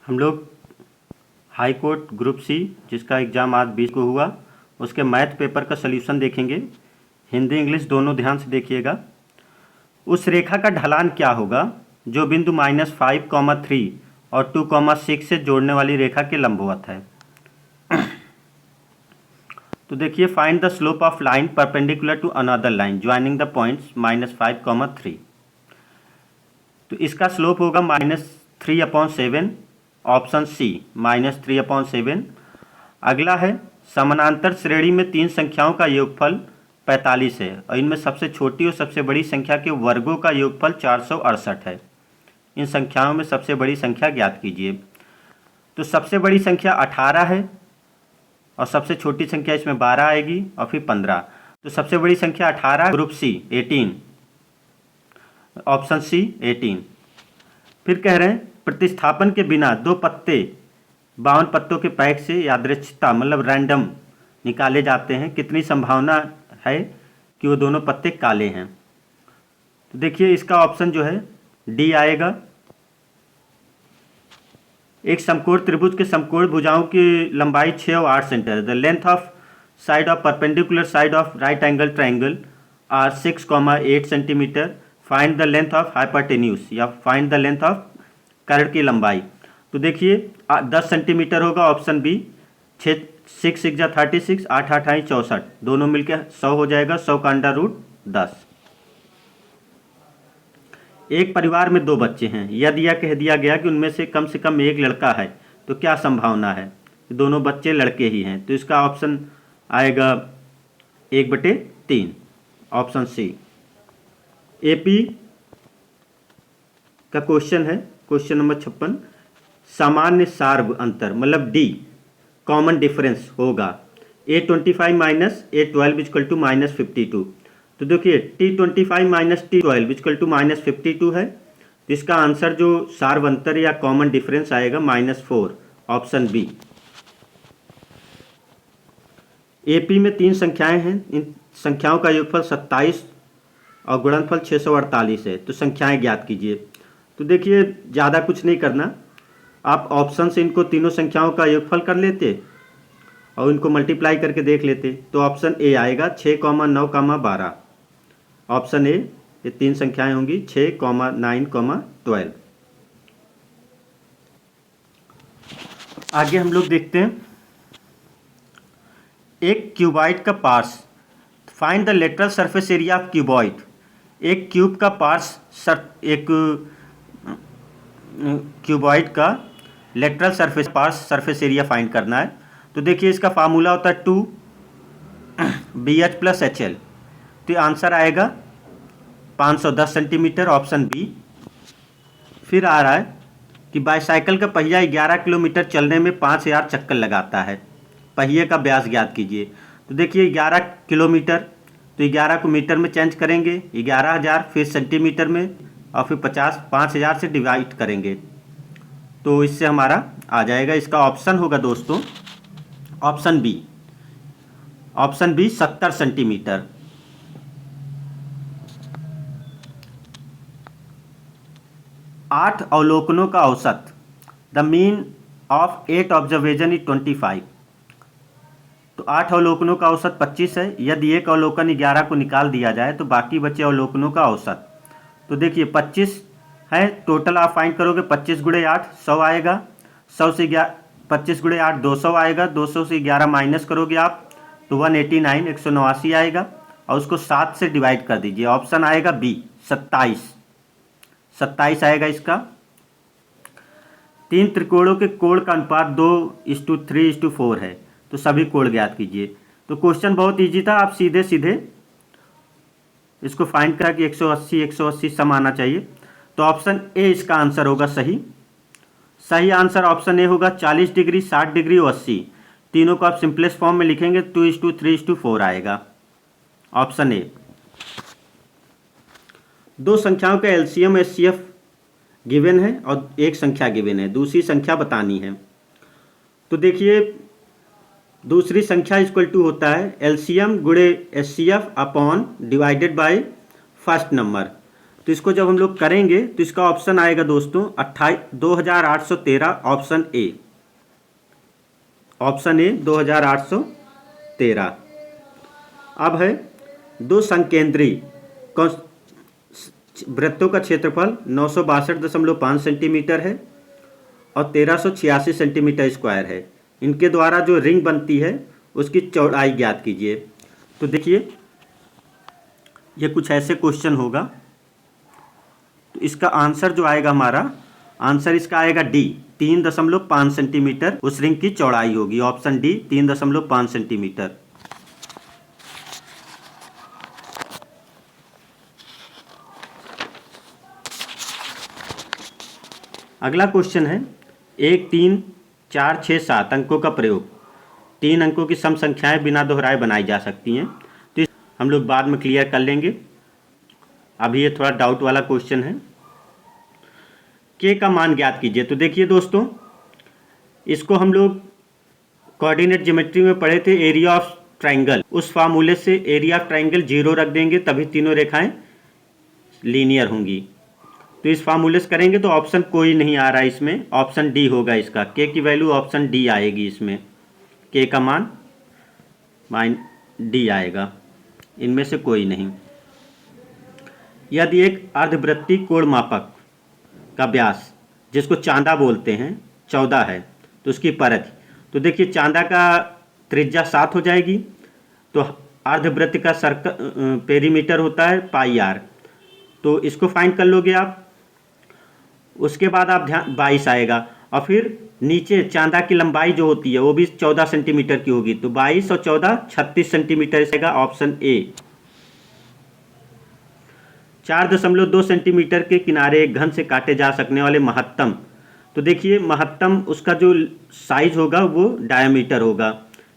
हम लोग high court group C जिसका एग्ज़ाम आज 20 को हुआ उसके मैथ पेपर का सलूशन देखेंगे। हिंदी इंग्लिश दोनों ध्यान से देखिएगा। उस रेखा का ढलान क्या होगा जो बिंदु -5,3 और 2,6 से जोड़ने वाली रेखा के लंबवत है। तो देखिए, find the slope of line perpendicular to another line joining the points -5,3। तो इसका स्लोप होगा -3/7, ऑप्शन सी -3/7। अगला है समानांतर श्रेणी में तीन संख्याओं का योगफल 45 है और इनमें सबसे छोटी और सबसे बड़ी संख्या के वर्गों का योगफल 468 है। इन संख्याओं में सबसे बड़ी संख्या ज्ञात कीजिए। तो सबसे बड़ी संख्या 18 है और सबसे छोटी संख्या इसमें 12 आएगी और फिर 15। तो सबसे बड़ी संख्या 18, ग्रुप सी 18, ऑप्शन सी 18। फिर कह रहे हैं प्रतिस्थापन के बिना दो पत्ते 52 पत्तों के पैक से यादृच्छिकता मतलब रैंडम निकाले जाते हैं। कितनी संभावना है कि वो दोनों पत्ते काले हैं। तो देखिए, इसका ऑप्शन जो है डी आएगा। एक समकोण त्रिभुज के समकोण भुजाओं की लंबाई 6 और 8 centimetre. The length of side of perpendicular side of right angle triangle are 6,8 centimetre. Find the length of hypotenuse या फाइंड द लेंथ ऑफ कर्ण की लंबाई। तो देखिए 10 सेंटीमीटर होगा, ऑप्शन बी। 6 6 36, 8 8 64, दोनों मिलकर 100 हो जाएगा। 100 का √10। एक परिवार में दो बच्चे हैं। यदि यह कह दिया गया कि उनमें से कम एक लड़का है तो क्या संभावना है? दोनों बच्चे लड़के ही हैं। तो इसका ऑप्शन आएगा 1/3, ऑप्शन सी। एपी का क्वेश्चन है, क्वेश्चन नंबर 56। सामान्य सार्व अंतर मतलब डी कॉमन डिफरेंस होगा A25 minus A12 equal to -52। तो देखिए T25 minus T12 equal to -52 है। तो इसका आंसर जो सार्व अंतर या कॉमन डिफरेंस आएगा -4, ऑप्शन बी। एपी में तीन संख्याएं हैं। इन संख्याओं का योगफल 27 और गुणनफल 648 है। तो संख्याएं ज्ञात कीजिए। तो देखिए, ज़्यादा कुछ नहीं करना, आप ऑप्शन से इनको तीनों संख्याओं का योगफल कर लेते और इनको मल्टीप्लाई करके देख लेते। तो ऑप्शन ए आएगा 6, 9, 12, ऑप्शन ए। ये तीन संख्याएं होंगी 6, 9, 12। आगे हम लोग देखते हैं एक क्यूबॉइड का पार्स। Find the lateral surface area of cuboid. एक क्यूब का पार्स एक क्यूबॉइड का लेटरल सरफेस पार्स सरफेस एरिया फाइंड करना है। तो देखिए, इसका फार्मूला होता है 2BH + HL। तो आंसर आएगा 510 सेंटीमीटर, ऑप्शन बी। फिर आ रहा है कि बाईसाइकिल का पहिया 11 किलोमीटर चलने में 5000 चक्कर लगाता है। पहिए का व्यास ज्ञात कीजिए। तो देखिए 11 किलोमीटर, तो 11 को मीटर में चेंज करेंगे 11,000, फिर सेंटीमीटर में और फिर 5000 से डिवाइड करेंगे तो इससे हमारा आ जाएगा। इसका ऑप्शन होगा दोस्तों option B. Option B 70 centimetre. आठ अवलोकनों का औसत। The mean of 8 observation is 25। तो 8 अवलोकनों का औसत 25 है। यदि एक अवलोकन 11 को निकाल दिया जाए तो बाकी बचे अवलोकनों का औसत। तो देखिए 25 है टोटल, आप फाइंड करोगे 25 × 8 100 आएगा। 100 से 25 × 8 200 आएगा। 200 से 11 माइनस करोगे आप तो 189 189 आएगा और उसको 7 से डिवाइड कर दीजिए। ऑप्शन आएगा बी 27 आएगा इसका। तीन त्रिकोणों के कोण का अनुपात 2:3:4 है। तो सभी कोण ज्ञात कीजिए। तो क्वेश्चन बहुत ईजी था, आप सीधे सीधे इसको फाइंड करा कि 180 सम आना चाहिए। तो ऑप्शन ए इसका आंसर होगा सही आंसर ऑप्शन ए होगा। 40 डिग्री, 60 डिग्री और 80 तीनों को आप सिंपलेस्ट फॉर्म में लिखेंगे 2:3:4 आएगा, ऑप्शन ए। दो संख्याओं का एलसीएम एचसीएफ गिवन है और एक संख्या गिवन है, दूसरी संख्या बतानी है। तो देखिए दूसरी संख्या इक्वल टू होता है एलसीएम गुणे HCF upon divided by first number. तो तो इसको जब हम लोग करेंगे तो इसका ऑप्शन आएगा दोस्तों 2813 ऑप्शन ए। Option A 2813। अब है दो संकेंद्री वृत्तों का क्षेत्रफल 962.5 सेंटीमीटर है और 1386 सेंटीमीटर स्क्वायर है। इनके द्वारा जो रिंग बनती है उसकी चौड़ाई ज्ञात कीजिए। तो देखिए ये कुछ ऐसे क्वेश्चन होगा। तो इसका आंसर जो आएगा हमारा आंसर इसका आएगा डी 3.5 सेंटीमीटर उस रिंग की चौड़ाई होगी। Option D 3.5 centimetre. अगला क्वेश्चन है 1, 3, 4, 6, 7 अंकों का प्रयोग। 3 अंकों की सम संख्याएं बिना दोहराए बनाई जा सकती हैं। तो हम लोग बाद में क्लियर कर लेंगे। अभी ये थोड़ा डाउट वाला क्वेश्चन है। के का मान ज्ञात कीजिए। तो देखिए दोस्तों, इसको हम लोग कोऑर्डिनेट ज्योमेट्री में पढ़े थे, एरिया ऑफ ट्राइंगल। उस फार्मूले से एरिया ऑफ ट्राइंगल 0 रख देंगे, तभी तीनों रेखाएं लीनियर होंगी। तो इस फार्मूले से करेंगे तो ऑप्शन कोई नहीं आ रहा है इसमें, ऑप्शन डी होगा इसका। के की वैल्यू ऑप्शन डी आएगी इसमें, के का मान डी आएगा, इनमें से कोई नहीं। यदि एक अर्धवृत्तीय कोण मापक का व्यास, जिसको चांदा बोलते हैं, 14 है तो उसकी परिधि, तो देखिए चांदा का त्रिज्या 7 हो जाएगी। तो अर्धवृत्त का सर्कल पेरीमीटर होता है पाई आर, तो इसको फाइंड कर लोगे आप। उसके बाद आप ध्यान 22 आएगा और फिर नीचे चांदा की लंबाई जो होती है वो भी 14 सेंटीमीटर की होगी। तो 22 और 14 36 सेंटीमीटर आएगा, ऑप्शन ए। 4.2 सेंटीमीटर के किनारे एक घन से काटे जा सकने वाले महत्तम, तो देखिए महत्तम उसका जो साइज होगा वो डायमीटर होगा।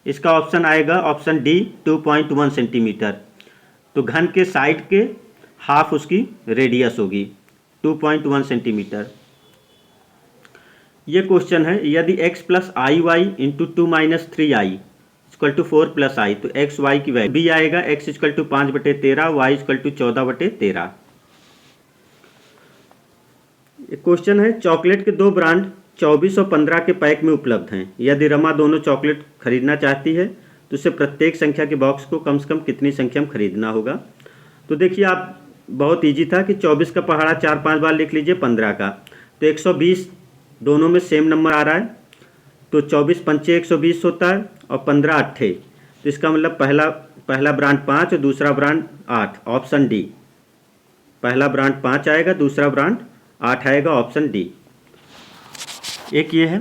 इसका ऑप्शन आएगा ऑप्शन डी 2.1 सेंटीमीटर। तो घन के साइड के हाफ उसकी रेडियस होगी 2.1 सेंटीमीटर। ये क्वेश्चन है, यदि x plus i y into 2 minus 3i equal to 4 plus i, तो एक्स वाई की वैल्यू बी आएगा x equal to 5/13, y equal to 14/13। Question है, चॉकलेट के दो ब्रांड 24 और 15 के पैक में उपलब्ध हैं। यदि रमा दोनों चॉकलेट खरीदना चाहती है तो उसे प्रत्येक संख्या के बॉक्स को कम से कम कितनी संख्या में खरीदना होगा। तो देखिए आप, बहुत इजी था कि 24 का पहाड़ा 4-5 बार लिख लीजिए, 15 का तो 120 दोनों में सेम नंबर आ रहा है। तो 24 पंचे 120 होता है और 15 अट्ठे, तो इसका मतलब पहला ब्रांड 5 और दूसरा ब्रांड 8, ऑप्शन डी। पहला ब्रांड 5 आएगा, दूसरा ब्रांड 8 आएगा, ऑप्शन डी। एक ये है,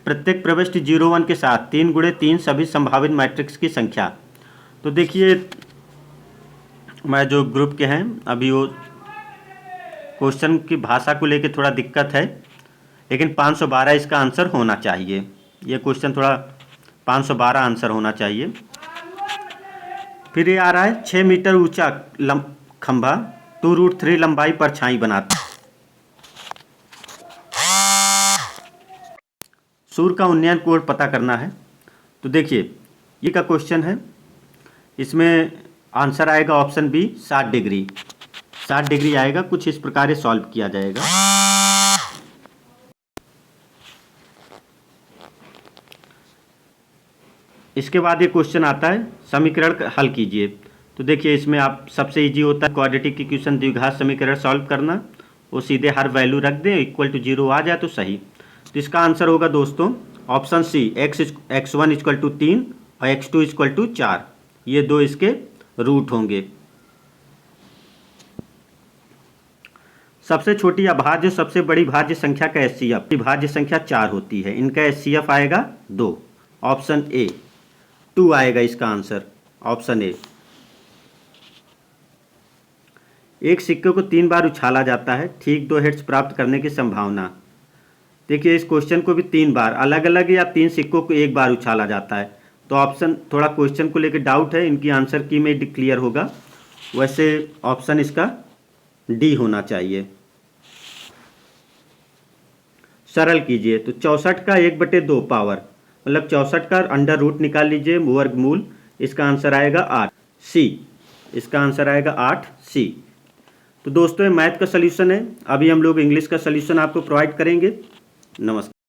प्रत्येक प्रविष्टि 0, 1 के साथ 3 × 3 सभी संभावित मैट्रिक्स की संख्या। तो देखिए मैं जो ग्रुप के हैं, अभी वो क्वेश्चन की भाषा को लेके थोड़ा दिक्कत है, लेकिन 512 इसका आंसर होना चाहिए। ये क्वेश्चन थोड़ा 512 आंसर होना चाहिए। फिर ये आ रहा है 6 मीटर ऊंचा खंभा 2√3 लंबाई परछाई बनाता। सूर्य का उन्नयन कोण पता करना है। तो देखिए ये का क्वेश्चन है, इसमें आंसर आएगा ऑप्शन बी 60 डिग्री। 60 डिग्री आएगा। कुछ इस प्रकार ये सॉल्व किया जाएगा। इसके बाद ये क्वेश्चन आता है, समीकरण हल कीजिए। तो देखिए इसमें आप सबसे इजी होता है क्वाड्रेटिक इक्वेशन द्विघात समीकरण सॉल्व करना। वो सीधे हर वैल्यू रख दें, इक्वल टू 0 आ जाए तो सही। तो इसका आंसर होगा दोस्तों option C, x1 equal to 3 और x2 इक्वल टू 4। ये दो इसके रूट होंगे। सबसे छोटी अभाज्य सबसे बड़ी भाज्य संख्या का एचसीएफ, भाज्य संख्या 4 होती है, इनका एचसीएफ आएगा 2, ऑप्शन ए। 2 आएगा इसका आंसर, ऑप्शन ए। एक सिक्के को 3 बार उछाला जाता है, ठीक 2 हिट्स प्राप्त करने की संभावना। देखिए इस क्वेश्चन को भी 3 बार अलग अलग या 3 सिक्कों को 1 बार उछाला जाता है। तो ऑप्शन, थोड़ा क्वेश्चन को लेकर डाउट है, इनकी आंसर की में क्लियर होगा। वैसे ऑप्शन इसका डी होना चाहिए। सरल कीजिए। तो 64 का 1/2 पावर, मतलब 64 का अंडर रूट निकाल लीजिए, वर्गमूल। इसका आंसर आएगा 8 सी। इसका आंसर आएगा 8 सी। तो दोस्तों ये मैथ का सलूशन है, अभी हम लोग इंग्लिश का सलूशन आपको प्रोवाइड करेंगे। नमस्कार।